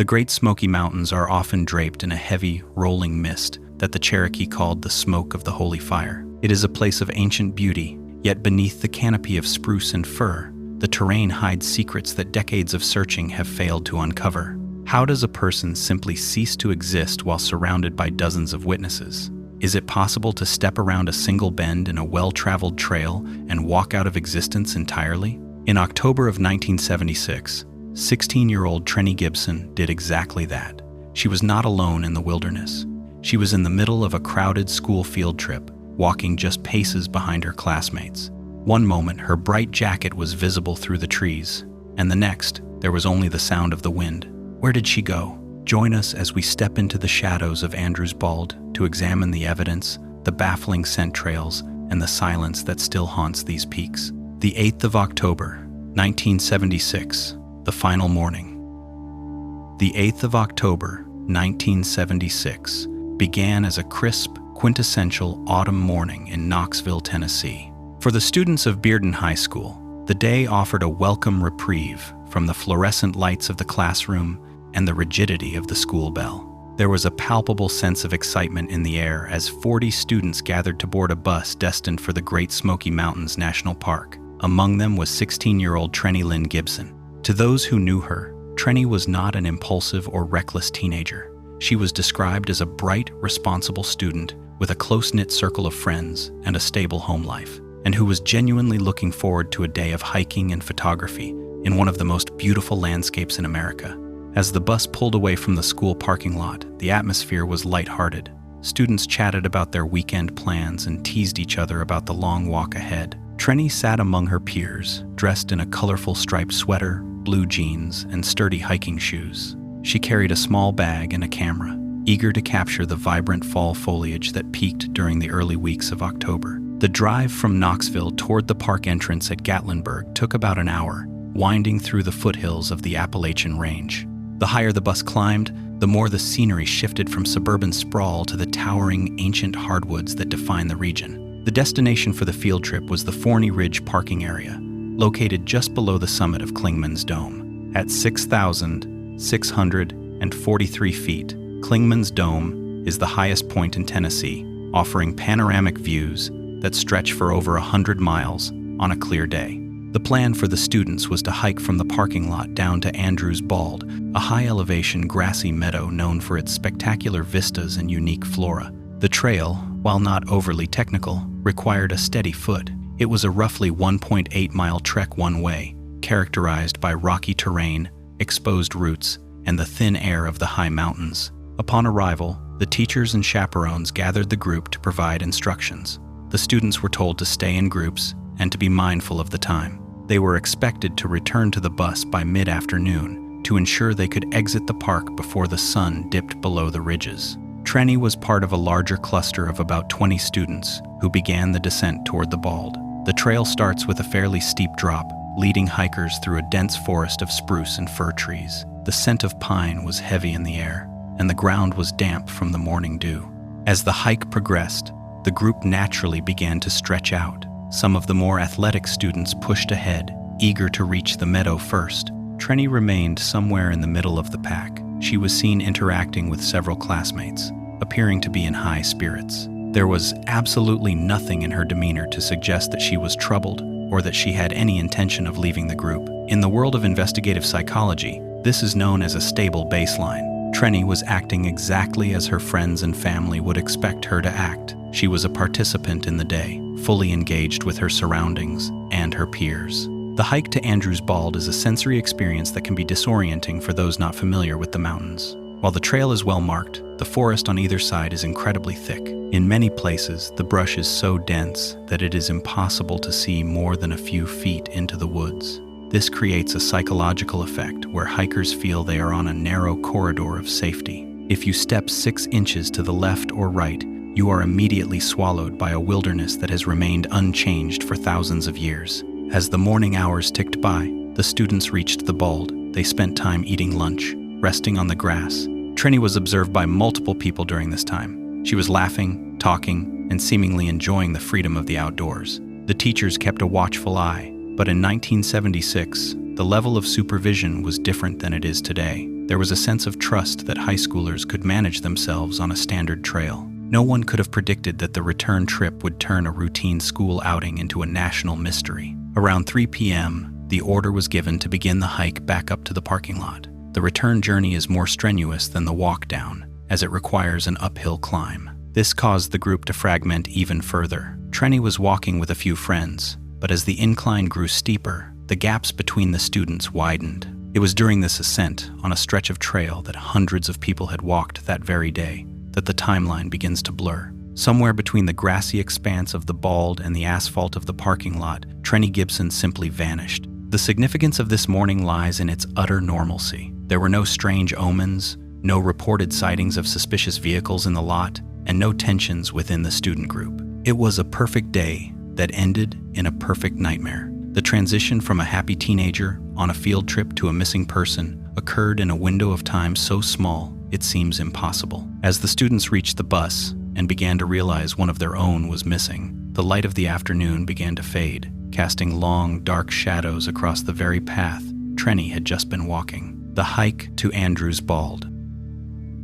The Great Smoky Mountains are often draped in a heavy, rolling mist that the Cherokee called the smoke of the holy fire. It is a place of ancient beauty, yet beneath the canopy of spruce and fir, the terrain hides secrets that decades of searching have failed to uncover. How does a person simply cease to exist while surrounded by dozens of witnesses? Is it possible to step around a single bend in a well-traveled trail and walk out of existence entirely? In October of 1976, 16-year-old Trenny Gibson did exactly that. She was not alone in the wilderness. She was in the middle of a crowded school field trip, walking just paces behind her classmates. One moment, her bright jacket was visible through the trees, and the next, there was only the sound of the wind. Where did she go? Join us as we step into the shadows of Andrews Bald to examine the evidence, the baffling scent trails, and the silence that still haunts these peaks. The 8th of October, 1976, the final morning. The 8th of October, 1976, began as a crisp, quintessential autumn morning in Knoxville, Tennessee. For the students of Bearden High School, the day offered a welcome reprieve from the fluorescent lights of the classroom and the rigidity of the school bell. There was a palpable sense of excitement in the air as 40 students gathered to board a bus destined for the Great Smoky Mountains National Park. Among them was 16-year-old Trenny Gibson. To those who knew her, Trenny was not an impulsive or reckless teenager. She was described as a bright, responsible student with a close-knit circle of friends and a stable home life, and who was genuinely looking forward to a day of hiking and photography in one of the most beautiful landscapes in America. As the bus pulled away from the school parking lot, the atmosphere was lighthearted. Students chatted about their weekend plans and teased each other about the long walk ahead. Trenny sat among her peers, dressed in a colorful striped sweater, blue jeans, and sturdy hiking shoes. She carried a small bag and a camera, eager to capture the vibrant fall foliage that peaked during the early weeks of October. The drive from Knoxville toward the park entrance at Gatlinburg took about an hour, winding through the foothills of the Appalachian Range. The higher the bus climbed, the more the scenery shifted from suburban sprawl to the towering ancient hardwoods that define the region. The destination for the field trip was the Forney Ridge parking area, located just below the summit of Clingman's Dome. At 6,643 feet, Clingman's Dome is the highest point in Tennessee, offering panoramic views that stretch for over 100 miles on a clear day. The plan for the students was to hike from the parking lot down to Andrews Bald, a high-elevation grassy meadow known for its spectacular vistas and unique flora. The trail, while not overly technical, required a steady foot. It was a roughly 1.8-mile trek one way, characterized by rocky terrain, exposed roots, and the thin air of the high mountains. Upon arrival, the teachers and chaperones gathered the group to provide instructions. The students were told to stay in groups and to be mindful of the time. They were expected to return to the bus by mid-afternoon to ensure they could exit the park before the sun dipped below the ridges. Trenny was part of a larger cluster of about 20 students who began the descent toward the Bald. The trail starts with a fairly steep drop, leading hikers through a dense forest of spruce and fir trees. The scent of pine was heavy in the air, and the ground was damp from the morning dew. As the hike progressed, the group naturally began to stretch out. Some of the more athletic students pushed ahead, eager to reach the meadow first. Trenny remained somewhere in the middle of the pack. She was seen interacting with several classmates, appearing to be in high spirits. There was absolutely nothing in her demeanor to suggest that she was troubled or that she had any intention of leaving the group. In the world of investigative psychology, this is known as a stable baseline. Trenny was acting exactly as her friends and family would expect her to act. She was a participant in the day, fully engaged with her surroundings and her peers. The hike to Andrews Bald is a sensory experience that can be disorienting for those not familiar with the mountains. While the trail is well marked, the forest on either side is incredibly thick. In many places, the brush is so dense that it is impossible to see more than a few feet into the woods. This creates a psychological effect where hikers feel they are on a narrow corridor of safety. If you step 6 inches to the left or right, you are immediately swallowed by a wilderness that has remained unchanged for thousands of years. As the morning hours ticked by, the students reached the Bald. They spent time eating lunch, resting on the grass. Trenny was observed by multiple people during this time. She was laughing, talking, and seemingly enjoying the freedom of the outdoors. The teachers kept a watchful eye, but in 1976, the level of supervision was different than it is today. There was a sense of trust that high schoolers could manage themselves on a standard trail. No one could have predicted that the return trip would turn a routine school outing into a national mystery. Around 3 p.m., the order was given to begin the hike back up to the parking lot. The return journey is more strenuous than the walk down, as it requires an uphill climb. This caused the group to fragment even further. Trenny was walking with a few friends, but as the incline grew steeper, the gaps between the students widened. It was during this ascent, on a stretch of trail that hundreds of people had walked that very day, that the timeline begins to blur. Somewhere between the grassy expanse of the bald and the asphalt of the parking lot, Trenny Gibson simply vanished. The significance of this morning lies in its utter normalcy. There were no strange omens, no reported sightings of suspicious vehicles in the lot, and no tensions within the student group. It was a perfect day that ended in a perfect nightmare. The transition from a happy teenager on a field trip to a missing person occurred in a window of time so small it seems impossible. As the students reached the bus and began to realize one of their own was missing, the light of the afternoon began to fade, casting long, dark shadows across the very path Trenny had just been walking. The hike to Andrews Bald.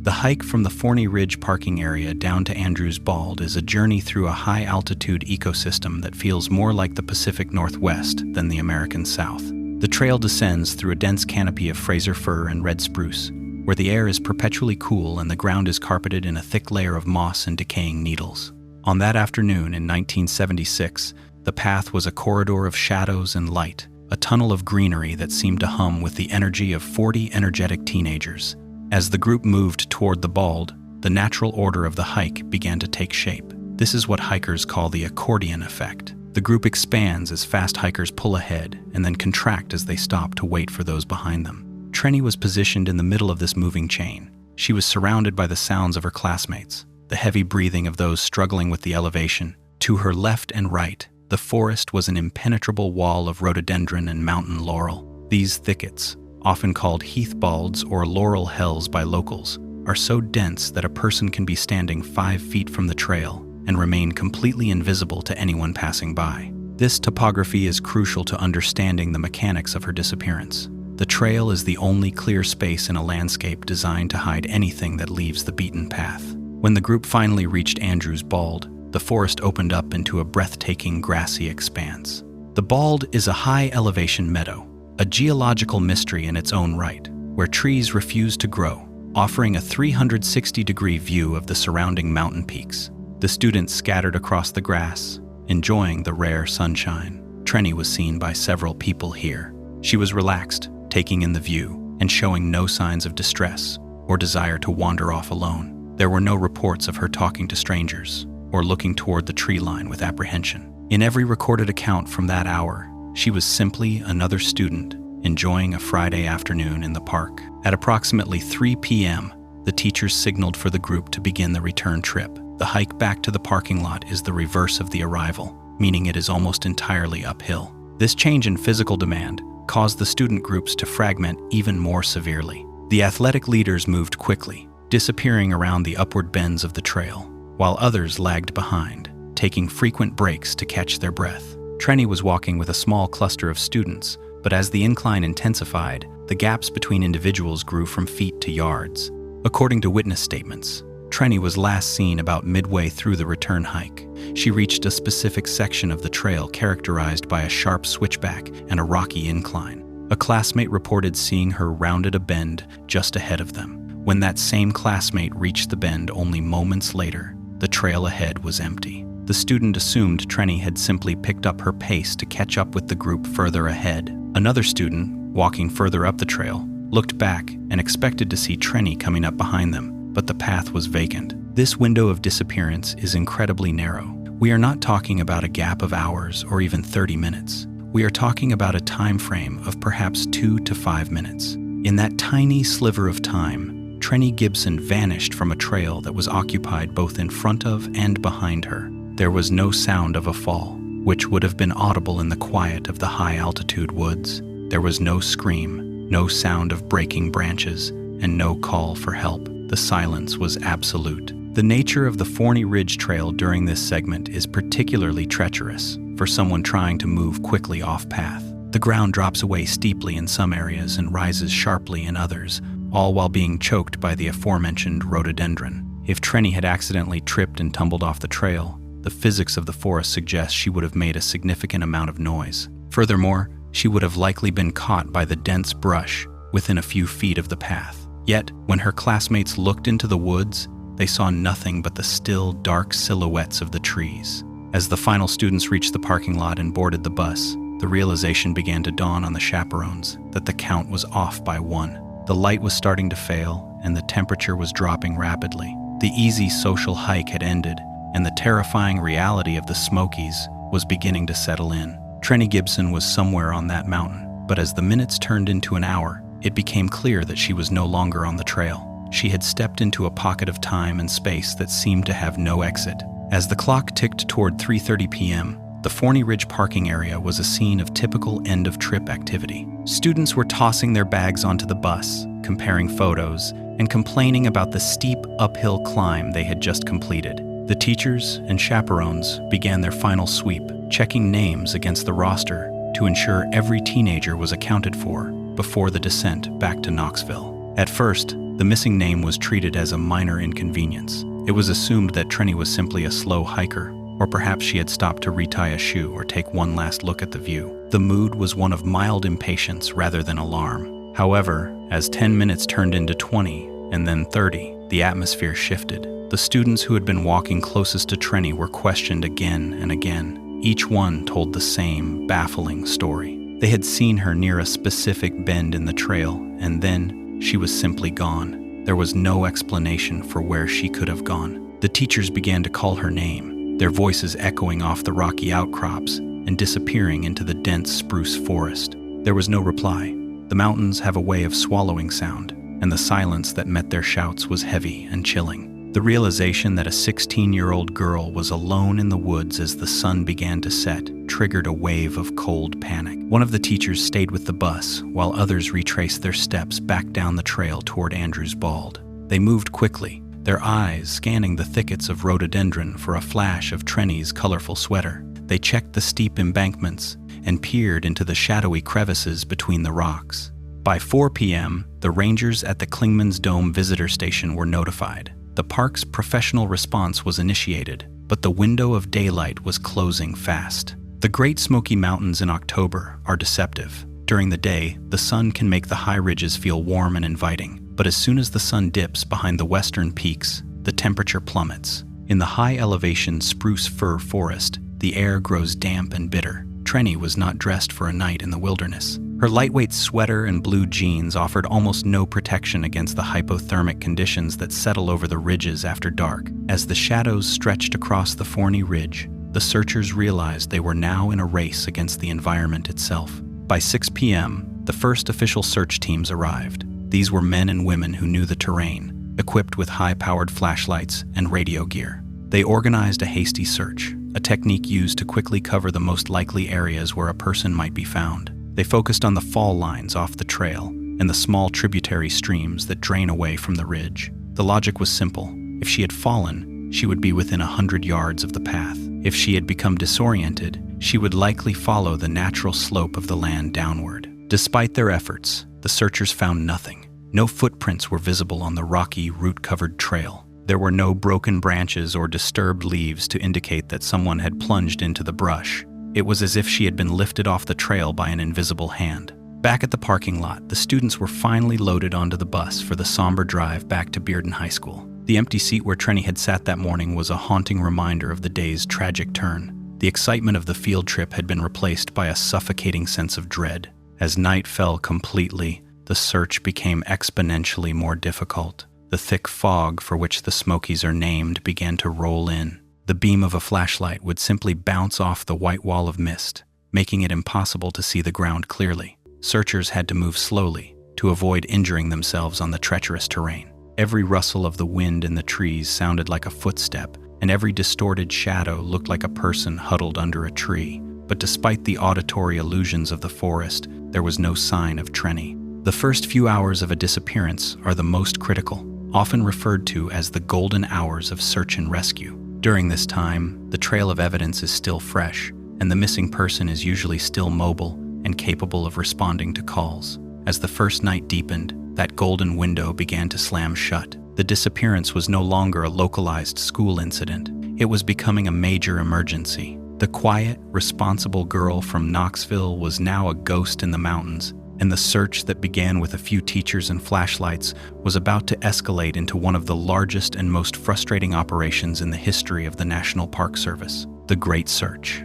The hike from the Forney Ridge parking area down to Andrews Bald is a journey through a high-altitude ecosystem that feels more like the Pacific Northwest than the American South. The trail descends through a dense canopy of Fraser fir and red spruce, where the air is perpetually cool and the ground is carpeted in a thick layer of moss and decaying needles. On that afternoon in 1976, the path was a corridor of shadows and light, a tunnel of greenery that seemed to hum with the energy of 40 energetic teenagers. As the group moved toward the bald, the natural order of the hike began to take shape. This is what hikers call the accordion effect. The group expands as fast hikers pull ahead and then contract as they stop to wait for those behind them. Trenny was positioned in the middle of this moving chain. She was surrounded by the sounds of her classmates, the heavy breathing of those struggling with the elevation. To her left and right, the forest was an impenetrable wall of rhododendron and mountain laurel. These thickets, often called heath balds or laurel hells by locals, are so dense that a person can be standing 5 feet from the trail and remain completely invisible to anyone passing by. This topography is crucial to understanding the mechanics of her disappearance. The trail is the only clear space in a landscape designed to hide anything that leaves the beaten path. When the group finally reached Andrews Bald, the forest opened up into a breathtaking grassy expanse. The Bald is a high-elevation meadow, a geological mystery in its own right, where trees refuse to grow, offering a 360-degree view of the surrounding mountain peaks. The students scattered across the grass, enjoying the rare sunshine. Trenny was seen by several people here. She was relaxed, taking in the view, and showing no signs of distress or desire to wander off alone. There were no reports of her talking to strangers or looking toward the tree line with apprehension. In every recorded account from that hour, she was simply another student enjoying a Friday afternoon in the park. At approximately 3 p.m., the teachers signaled for the group to begin the return trip. The hike back to the parking lot is the reverse of the arrival, meaning it is almost entirely uphill. This change in physical demand caused the student groups to fragment even more severely. The athletic leaders moved quickly, disappearing around the upward bends of the trail, while others lagged behind, taking frequent breaks to catch their breath. Trenny was walking with a small cluster of students, but as the incline intensified, the gaps between individuals grew from feet to yards. According to witness statements, Trenny was last seen about midway through the return hike. She reached a specific section of the trail characterized by a sharp switchback and a rocky incline. A classmate reported seeing her rounded a bend just ahead of them. When that same classmate reached the bend only moments later, the trail ahead was empty. The student assumed Trenny had simply picked up her pace to catch up with the group further ahead. Another student, walking further up the trail, looked back and expected to see Trenny coming up behind them, but the path was vacant. This window of disappearance is incredibly narrow. We are not talking about a gap of hours or even 30 minutes. We are talking about a time frame of perhaps 2 to 5 minutes. In that tiny sliver of time, Trenny Gibson vanished from a trail that was occupied both in front of and behind her. There was no sound of a fall, which would have been audible in the quiet of the high-altitude woods. There was no scream, no sound of breaking branches, and no call for help. The silence was absolute. The nature of the Forney Ridge Trail during this segment is particularly treacherous for someone trying to move quickly off path. The ground drops away steeply in some areas and rises sharply in others, all while being choked by the aforementioned rhododendron. If Trenny had accidentally tripped and tumbled off the trail, the physics of the forest suggests she would have made a significant amount of noise. Furthermore, she would have likely been caught by the dense brush within a few feet of the path. Yet, when her classmates looked into the woods, they saw nothing but the still, dark silhouettes of the trees. As the final students reached the parking lot and boarded the bus, the realization began to dawn on the chaperones that the count was off by 1. The light was starting to fail, and the temperature was dropping rapidly. The easy social hike had ended, and the terrifying reality of the Smokies was beginning to settle in. Trenny Gibson was somewhere on that mountain, but as the minutes turned into an hour, it became clear that she was no longer on the trail. She had stepped into a pocket of time and space that seemed to have no exit. As the clock ticked toward 3:30 p.m., the Forney Ridge parking area was a scene of typical end-of-trip activity. Students were tossing their bags onto the bus, comparing photos, and complaining about the steep uphill climb they had just completed. The teachers and chaperones began their final sweep, checking names against the roster to ensure every teenager was accounted for before the descent back to Knoxville. At first, the missing name was treated as a minor inconvenience. It was assumed that Trenny was simply a slow hiker, or perhaps she had stopped to retie a shoe or take one last look at the view. The mood was one of mild impatience rather than alarm. However, as 10 minutes turned into 20 and then 30, the atmosphere shifted. The students who had been walking closest to Trenny were questioned again and again. Each one told the same baffling story. They had seen her near a specific bend in the trail, and then she was simply gone. There was no explanation for where she could have gone. The teachers began to call her name, their voices echoing off the rocky outcrops and disappearing into the dense spruce forest. There was no reply. The mountains have a way of swallowing sound, and the silence that met their shouts was heavy and chilling. The realization that a 16-year-old girl was alone in the woods as the sun began to set triggered a wave of cold panic. One of the teachers stayed with the bus, while others retraced their steps back down the trail toward Andrews Bald. They moved quickly, their eyes scanning the thickets of rhododendron for a flash of Trenny's colorful sweater. They checked the steep embankments and peered into the shadowy crevices between the rocks. By 4 p.m., the rangers at the Clingman's Dome visitor station were notified. The park's professional response was initiated, but the window of daylight was closing fast. The Great Smoky Mountains in October are deceptive. During the day, the sun can make the high ridges feel warm and inviting, but as soon as the sun dips behind the western peaks, the temperature plummets. In the high-elevation spruce fir forest, the air grows damp and bitter. Trenny was not dressed for a night in the wilderness. Her lightweight sweater and blue jeans offered almost no protection against the hypothermic conditions that settle over the ridges after dark. As the shadows stretched across the Forney Ridge, the searchers realized they were now in a race against the environment itself. By 6 p.m., the first official search teams arrived. These were men and women who knew the terrain, equipped with high-powered flashlights and radio gear. They organized a hasty search, a technique used to quickly cover the most likely areas where a person might be found. They focused on the fall lines off the trail and the small tributary streams that drain away from the ridge. The logic was simple. If she had fallen, she would be within 100 yards of the path. If she had become disoriented, she would likely follow the natural slope of the land downward. Despite their efforts, the searchers found nothing. No footprints were visible on the rocky, root-covered trail. There were no broken branches or disturbed leaves to indicate that someone had plunged into the brush. It was as if she had been lifted off the trail by an invisible hand. Back at the parking lot, the students were finally loaded onto the bus for the somber drive back to Bearden High School. The empty seat where Trenny had sat that morning was a haunting reminder of the day's tragic turn. The excitement of the field trip had been replaced by a suffocating sense of dread. As night fell completely, the search became exponentially more difficult. The thick fog for which the Smokies are named began to roll in. The beam of a flashlight would simply bounce off the white wall of mist, making it impossible to see the ground clearly. Searchers had to move slowly to avoid injuring themselves on the treacherous terrain. Every rustle of the wind in the trees sounded like a footstep, and every distorted shadow looked like a person huddled under a tree. But despite the auditory illusions of the forest, there was no sign of Trenny. The first few hours of a disappearance are the most critical, often referred to as the golden hours of search and rescue. During this time, the trail of evidence is still fresh, and the missing person is usually still mobile and capable of responding to calls. As the first night deepened, that golden window began to slam shut. The disappearance was no longer a localized school incident. It was becoming a major emergency. The quiet, responsible girl from Knoxville was now a ghost in the mountains, and the search that began with a few teachers and flashlights was about to escalate into one of the largest and most frustrating operations in the history of the National Park Service, the Great Search.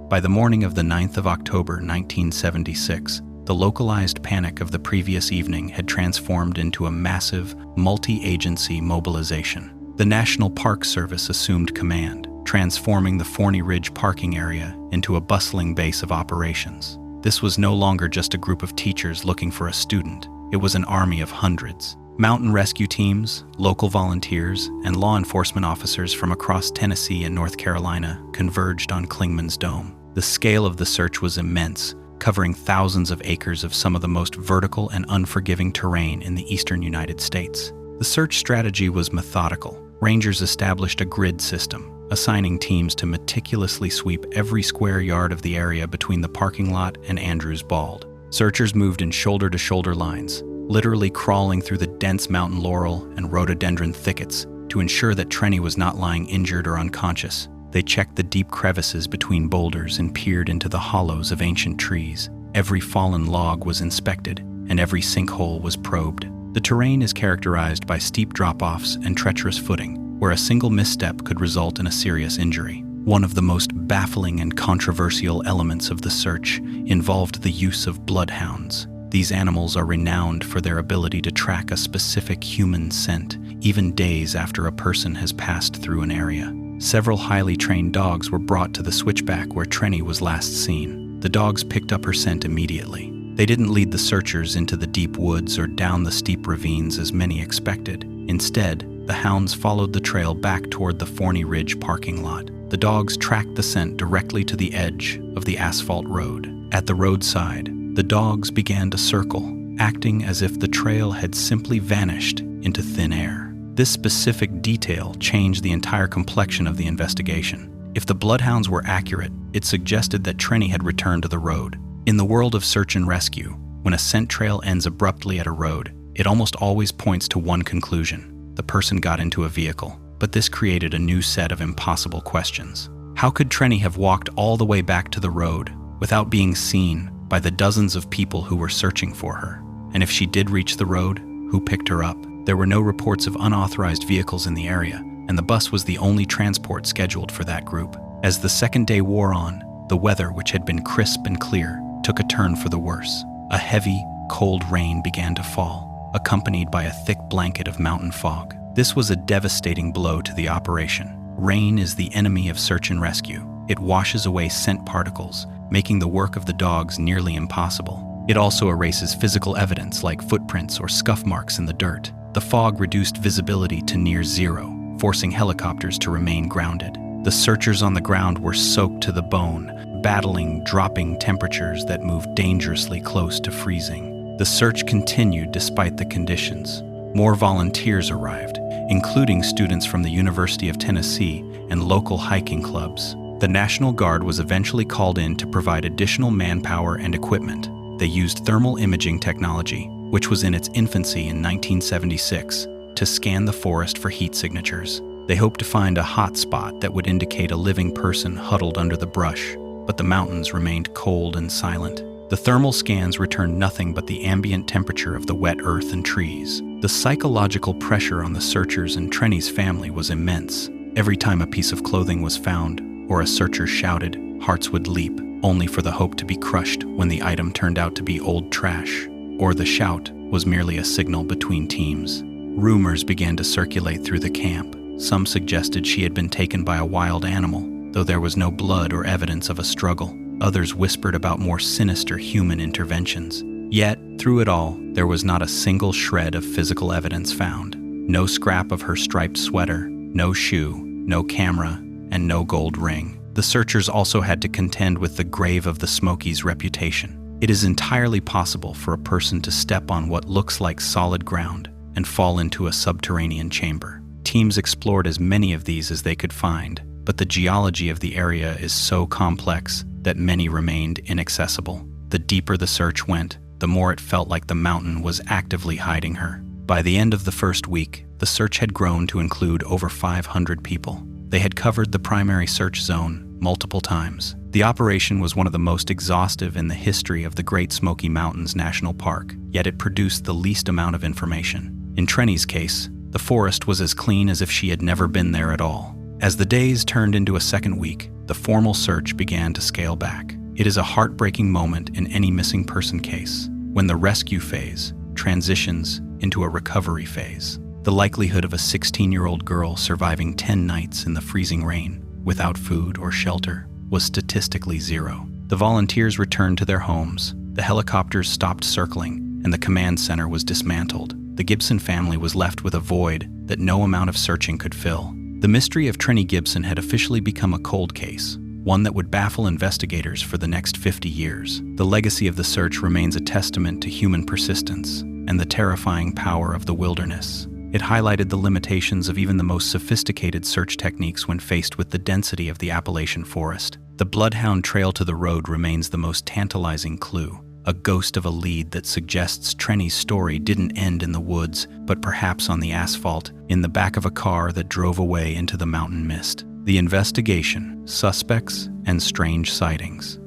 By the morning of the 9th of October, 1976, the localized panic of the previous evening had transformed into a massive, multi-agency mobilization. The National Park Service assumed command, transforming the Forney Ridge parking area into a bustling base of operations. This was no longer just a group of teachers looking for a student. It was an army of hundreds. Mountain rescue teams, local volunteers, and law enforcement officers from across Tennessee and North Carolina converged on Clingman's Dome. The scale of the search was immense, covering thousands of acres of some of the most vertical and unforgiving terrain in the eastern United States. The search strategy was methodical. Rangers established a grid system, assigning teams to meticulously sweep every square yard of the area between the parking lot and Andrews Bald. Searchers moved in shoulder-to-shoulder lines, literally crawling through the dense mountain laurel and rhododendron thickets to ensure that Trenny was not lying injured or unconscious. They checked the deep crevices between boulders and peered into the hollows of ancient trees. Every fallen log was inspected, and every sinkhole was probed. The terrain is characterized by steep drop-offs and treacherous footing, where a single misstep could result in a serious injury. One of the most baffling and controversial elements of the search involved the use of bloodhounds. These animals are renowned for their ability to track a specific human scent, even days after a person has passed through an area. Several highly trained dogs were brought to the switchback where Trenny was last seen. The dogs picked up her scent immediately. They didn't lead the searchers into the deep woods or down the steep ravines as many expected. Instead, the hounds followed the trail back toward the Forney Ridge parking lot. The dogs tracked the scent directly to the edge of the asphalt road. At the roadside, the dogs began to circle, acting as if the trail had simply vanished into thin air. This specific detail changed the entire complexion of the investigation. If the bloodhounds were accurate, it suggested that Trenny had returned to the road. In the world of search and rescue, when a scent trail ends abruptly at a road, it almost always points to one conclusion: the person got into a vehicle. But this created a new set of impossible questions. How could Trenny have walked all the way back to the road without being seen by the dozens of people who were searching for her? And if she did reach the road, who picked her up? There were no reports of unauthorized vehicles in the area, and the bus was the only transport scheduled for that group. As the second day wore on, the weather, which had been crisp and clear, took a turn for the worse. A heavy, cold rain began to fall, accompanied by a thick blanket of mountain fog. This was a devastating blow to the operation. Rain is the enemy of search and rescue. It washes away scent particles, making the work of the dogs nearly impossible. It also erases physical evidence like footprints or scuff marks in the dirt. The fog reduced visibility to near zero, forcing helicopters to remain grounded. The searchers on the ground were soaked to the bone, battling dropping temperatures that moved dangerously close to freezing. The search continued despite the conditions. More volunteers arrived, including students from the University of Tennessee and local hiking clubs. The National Guard was eventually called in to provide additional manpower and equipment. They used thermal imaging technology, which was in its infancy in 1976, to scan the forest for heat signatures. They hoped to find a hot spot that would indicate a living person huddled under the brush, but the mountains remained cold and silent. The thermal scans returned nothing but the ambient temperature of the wet earth and trees. The psychological pressure on the searchers and Trenny's family was immense. Every time a piece of clothing was found, or a searcher shouted, hearts would leap, only for the hope to be crushed when the item turned out to be old trash, or the shout was merely a signal between teams. Rumors began to circulate through the camp. Some suggested she had been taken by a wild animal, though there was no blood or evidence of a struggle. Others whispered about more sinister human interventions. Yet, through it all, there was not a single shred of physical evidence found. No scrap of her striped sweater, no shoe, no camera, and no gold ring. The searchers also had to contend with the grave of the Smokies' reputation. It is entirely possible for a person to step on what looks like solid ground and fall into a subterranean chamber. Teams explored as many of these as they could find, but the geology of the area is so complex that many remained inaccessible. The deeper the search went, the more it felt like the mountain was actively hiding her. By the end of the first week, the search had grown to include over 500 people. They had covered the primary search zone multiple times. The operation was one of the most exhaustive in the history of the Great Smoky Mountains National Park, yet it produced the least amount of information. In Trenny's case, the forest was as clean as if she had never been there at all. As the days turned into a second week, the formal search began to scale back. It is a heartbreaking moment in any missing person case, when the rescue phase transitions into a recovery phase. The likelihood of a 16-year-old girl surviving 10 nights in the freezing rain without food or shelter was statistically zero. The volunteers returned to their homes, the helicopters stopped circling, and the command center was dismantled. The Gibson family was left with a void that no amount of searching could fill. The mystery of Trenny Gibson had officially become a cold case, one that would baffle investigators for the next 50 years. The legacy of the search remains a testament to human persistence and the terrifying power of the wilderness. It highlighted the limitations of even the most sophisticated search techniques when faced with the density of the Appalachian forest. The bloodhound trail to the road remains the most tantalizing clue, a ghost of a lead that suggests Trenny's story didn't end in the woods, but perhaps on the asphalt, in the back of a car that drove away into the mountain mist. The investigation, suspects, and strange sightings.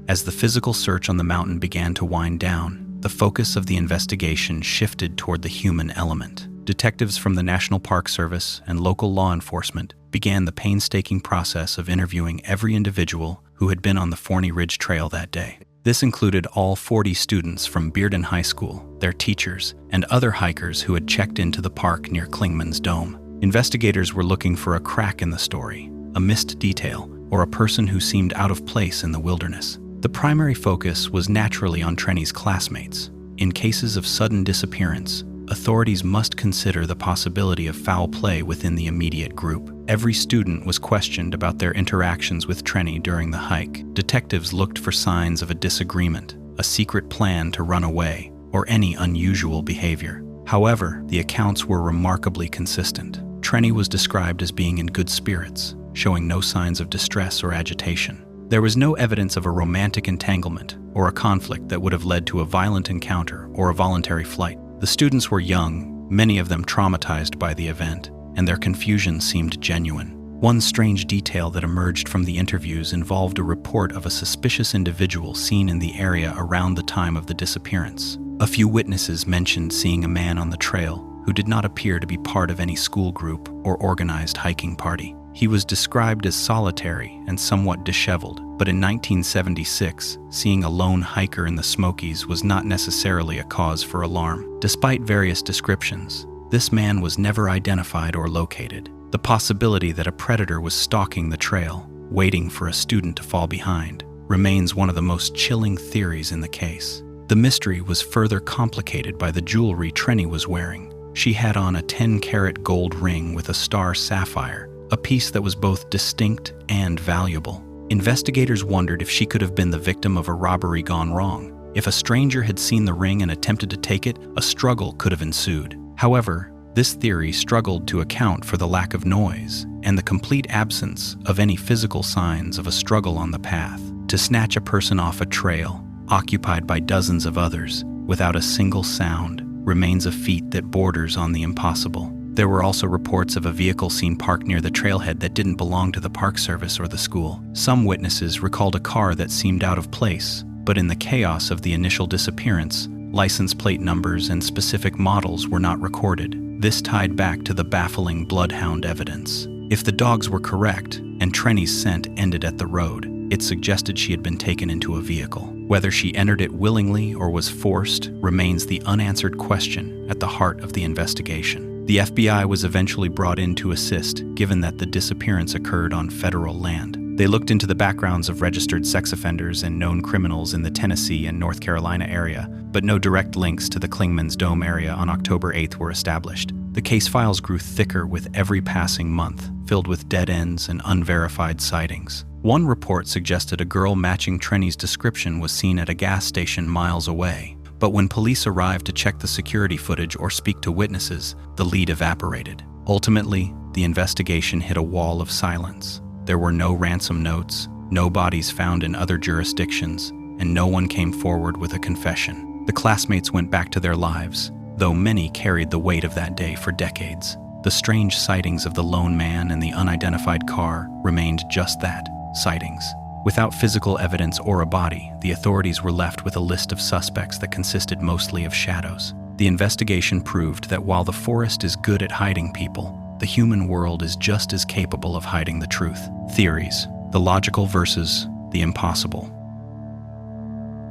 As the physical search on the mountain began to wind down, the focus of the investigation shifted toward the human element. Detectives from the National Park Service and local law enforcement began the painstaking process of interviewing every individual who had been on the Forney Ridge Trail that day. This included all 40 students from Bearden High School, their teachers, and other hikers who had checked into the park near Klingman's Dome. Investigators were looking for a crack in the story, a missed detail, or a person who seemed out of place in the wilderness. The primary focus was naturally on Trenny's classmates. In cases of sudden disappearance, authorities must consider the possibility of foul play within the immediate group. Every student was questioned about their interactions with Trenny during the hike. Detectives looked for signs of a disagreement, a secret plan to run away, or any unusual behavior. However, the accounts were remarkably consistent. Trenny was described as being in good spirits, showing no signs of distress or agitation. There was no evidence of a romantic entanglement or a conflict that would have led to a violent encounter or a voluntary flight. The students were young, many of them traumatized by the event, and their confusion seemed genuine. One strange detail that emerged from the interviews involved a report of a suspicious individual seen in the area around the time of the disappearance. A few witnesses mentioned seeing a man on the trail who did not appear to be part of any school group or organized hiking party. He was described as solitary and somewhat disheveled, but in 1976, seeing a lone hiker in the Smokies was not necessarily a cause for alarm. Despite various descriptions, this man was never identified or located. The possibility that a predator was stalking the trail, waiting for a student to fall behind, remains one of the most chilling theories in the case. The mystery was further complicated by the jewelry Trenny was wearing. She had on a 10-carat gold ring with a star sapphire, a piece that was both distinct and valuable. Investigators wondered if she could have been the victim of a robbery gone wrong. If a stranger had seen the ring and attempted to take it, a struggle could have ensued. However, this theory struggled to account for the lack of noise and the complete absence of any physical signs of a struggle on the path. To snatch a person off a trail, occupied by dozens of others, without a single sound, remains a feat that borders on the impossible. There were also reports of a vehicle seen parked near the trailhead that didn't belong to the Park Service or the school. Some witnesses recalled a car that seemed out of place, but in the chaos of the initial disappearance, license plate numbers and specific models were not recorded. This tied back to the baffling bloodhound evidence. If the dogs were correct, and Trenny's scent ended at the road, it suggested she had been taken into a vehicle. Whether she entered it willingly or was forced remains the unanswered question at the heart of the investigation. The FBI was eventually brought in to assist, given that the disappearance occurred on federal land. They looked into the backgrounds of registered sex offenders and known criminals in the Tennessee and North Carolina area, but no direct links to the Klingman's Dome area on October 8th were established. The case files grew thicker with every passing month, filled with dead ends and unverified sightings. One report suggested a girl matching Trenny's description was seen at a gas station miles away. But when police arrived to check the security footage or speak to witnesses, the lead evaporated. Ultimately, the investigation hit a wall of silence. There were no ransom notes, no bodies found in other jurisdictions, and no one came forward with a confession. The classmates went back to their lives, though many carried the weight of that day for decades. The strange sightings of the lone man and the unidentified car remained just that, sightings. Without physical evidence or a body, the authorities were left with a list of suspects that consisted mostly of shadows. The investigation proved that while the forest is good at hiding people, the human world is just as capable of hiding the truth. Theories: the logical versus the impossible.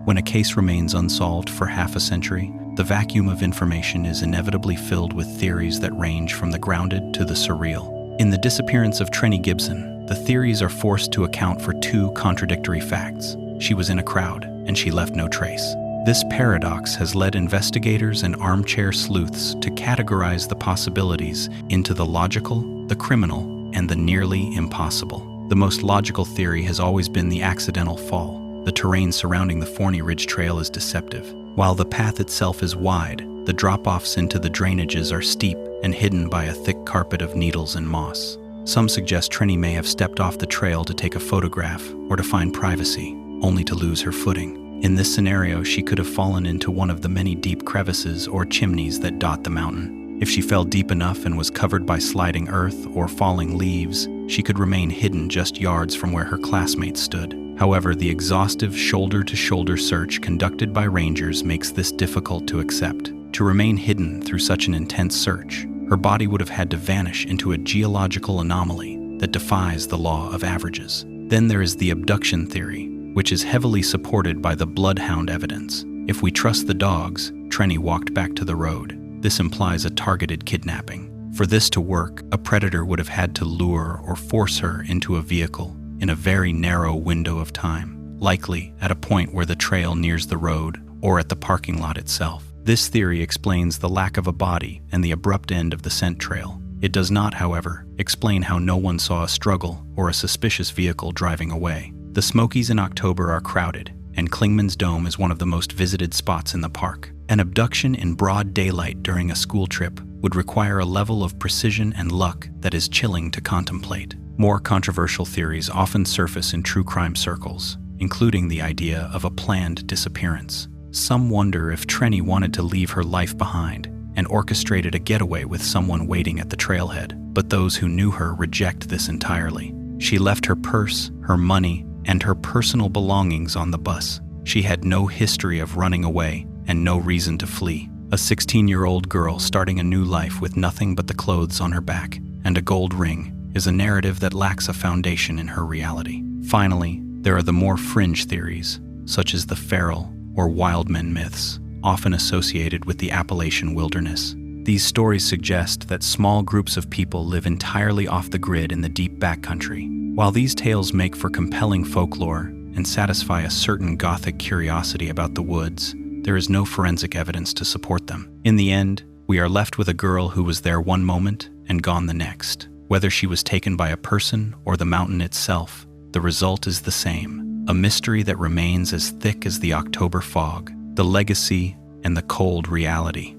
When a case remains unsolved for half a century, the vacuum of information is inevitably filled with theories that range from the grounded to the surreal. In the disappearance of Trenny Gibson, the theories are forced to account for two contradictory facts. She was in a crowd, and she left no trace. This paradox has led investigators and armchair sleuths to categorize the possibilities into the logical, the criminal, and the nearly impossible. The most logical theory has always been the accidental fall. The terrain surrounding the Forney Ridge Trail is deceptive. While the path itself is wide, the drop-offs into the drainages are steep and hidden by a thick carpet of needles and moss. Some suggest Trenny may have stepped off the trail to take a photograph or to find privacy, only to lose her footing. In this scenario, she could have fallen into one of the many deep crevices or chimneys that dot the mountain. If she fell deep enough and was covered by sliding earth or falling leaves, she could remain hidden just yards from where her classmates stood. However, the exhaustive shoulder-to-shoulder search conducted by rangers makes this difficult to accept. To remain hidden through such an intense search, her body would have had to vanish into a geological anomaly that defies the law of averages. Then there is the abduction theory, which is heavily supported by the bloodhound evidence. If we trust the dogs, Trenny walked back to the road. This implies a targeted kidnapping. For this to work, a predator would have had to lure or force her into a vehicle in a very narrow window of time, likely at a point where the trail nears the road or at the parking lot itself. This theory explains the lack of a body and the abrupt end of the scent trail. It does not, however, explain how no one saw a struggle or a suspicious vehicle driving away. The Smokies in October are crowded, and Clingman's Dome is one of the most visited spots in the park. An abduction in broad daylight during a school trip would require a level of precision and luck that is chilling to contemplate. More controversial theories often surface in true crime circles, including the idea of a planned disappearance. Some wonder if Trenny wanted to leave her life behind and orchestrated a getaway with someone waiting at the trailhead, but those who knew her reject this entirely. She left her purse, her money, and her personal belongings on the bus. She had no history of running away and no reason to flee. A 16-year-old girl starting a new life with nothing but the clothes on her back and a gold ring is a narrative that lacks a foundation in her reality. Finally, there are the more fringe theories, such as the feral or wild men myths, often associated with the Appalachian wilderness. These stories suggest that small groups of people live entirely off the grid in the deep backcountry. While these tales make for compelling folklore and satisfy a certain Gothic curiosity about the woods, there is no forensic evidence to support them. In the end, we are left with a girl who was there one moment and gone the next. Whether she was taken by a person or the mountain itself, the result is the same, a mystery that remains as thick as the October fog, the legacy and the cold reality.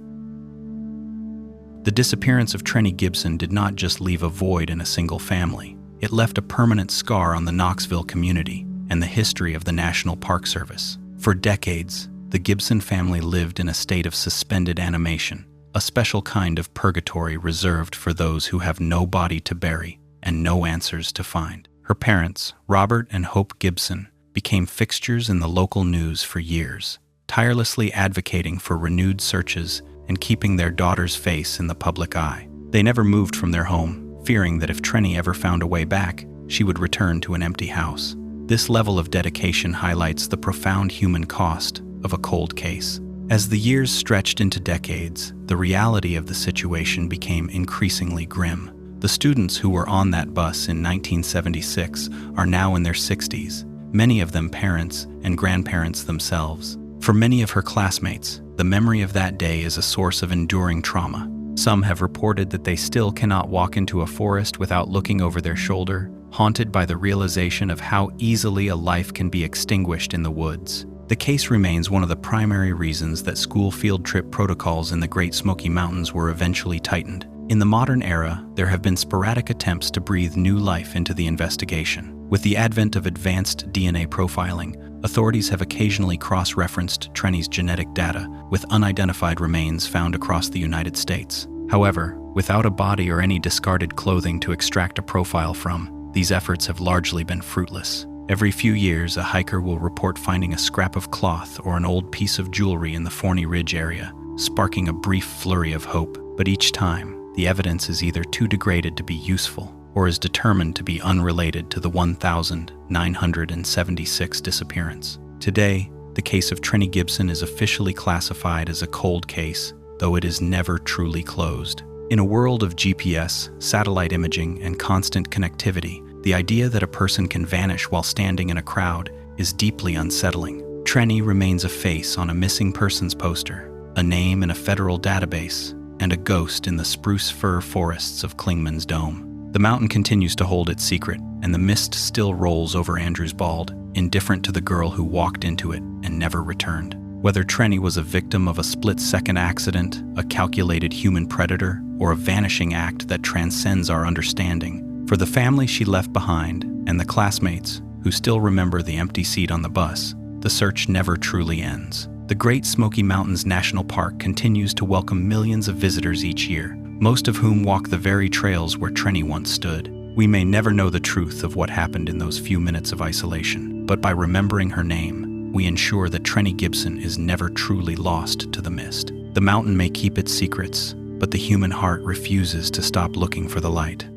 The disappearance of Trenny Gibson did not just leave a void in a single family. It left a permanent scar on the Knoxville community and the history of the National Park Service. For decades, the Gibson family lived in a state of suspended animation, a special kind of purgatory reserved for those who have no body to bury and no answers to find. Her parents, Robert and Hope Gibson, became fixtures in the local news for years, tirelessly advocating for renewed searches and keeping their daughter's face in the public eye. They never moved from their home, fearing that if Trenny ever found a way back, she would return to an empty house. This level of dedication highlights the profound human cost of a cold case. As the years stretched into decades, the reality of the situation became increasingly grim. The students who were on that bus in 1976 are now in their 60s, many of them parents and grandparents themselves. For many of her classmates, the memory of that day is a source of enduring trauma. Some have reported that they still cannot walk into a forest without looking over their shoulder, haunted by the realization of how easily a life can be extinguished in the woods. The case remains one of the primary reasons that school field trip protocols in the Great Smoky Mountains were eventually tightened. In the modern era, there have been sporadic attempts to breathe new life into the investigation. With the advent of advanced DNA profiling, Authorities have occasionally cross-referenced Trenny's genetic data with unidentified remains found across the United States. However, without a body or any discarded clothing to extract a profile from, these efforts have largely been fruitless. Every few years, a hiker will report finding a scrap of cloth or an old piece of jewelry in the Forney Ridge area, sparking a brief flurry of hope. But each time, the evidence is either too degraded to be useful or is determined to be unrelated to the 1,976 disappearance. Today, the case of Trenny Gibson is officially classified as a cold case, though it is never truly closed. In a world of GPS, satellite imaging, and constant connectivity, the idea that a person can vanish while standing in a crowd is deeply unsettling. Trenny remains a face on a missing persons poster, a name in a federal database, and a ghost in the spruce fir forests of Clingman's Dome. The mountain continues to hold its secret, and the mist still rolls over Andrews Bald, indifferent to the girl who walked into it and never returned. Whether Trenny was a victim of a split-second accident, a calculated human predator, or a vanishing act that transcends our understanding, for the family she left behind and the classmates who still remember the empty seat on the bus, the search never truly ends. The Great Smoky Mountains National Park continues to welcome millions of visitors each year, most of whom walk the very trails where Trenny once stood. We may never know the truth of what happened in those few minutes of isolation, but by remembering her name, we ensure that Trenny Gibson is never truly lost to the mist. The mountain may keep its secrets, but the human heart refuses to stop looking for the light.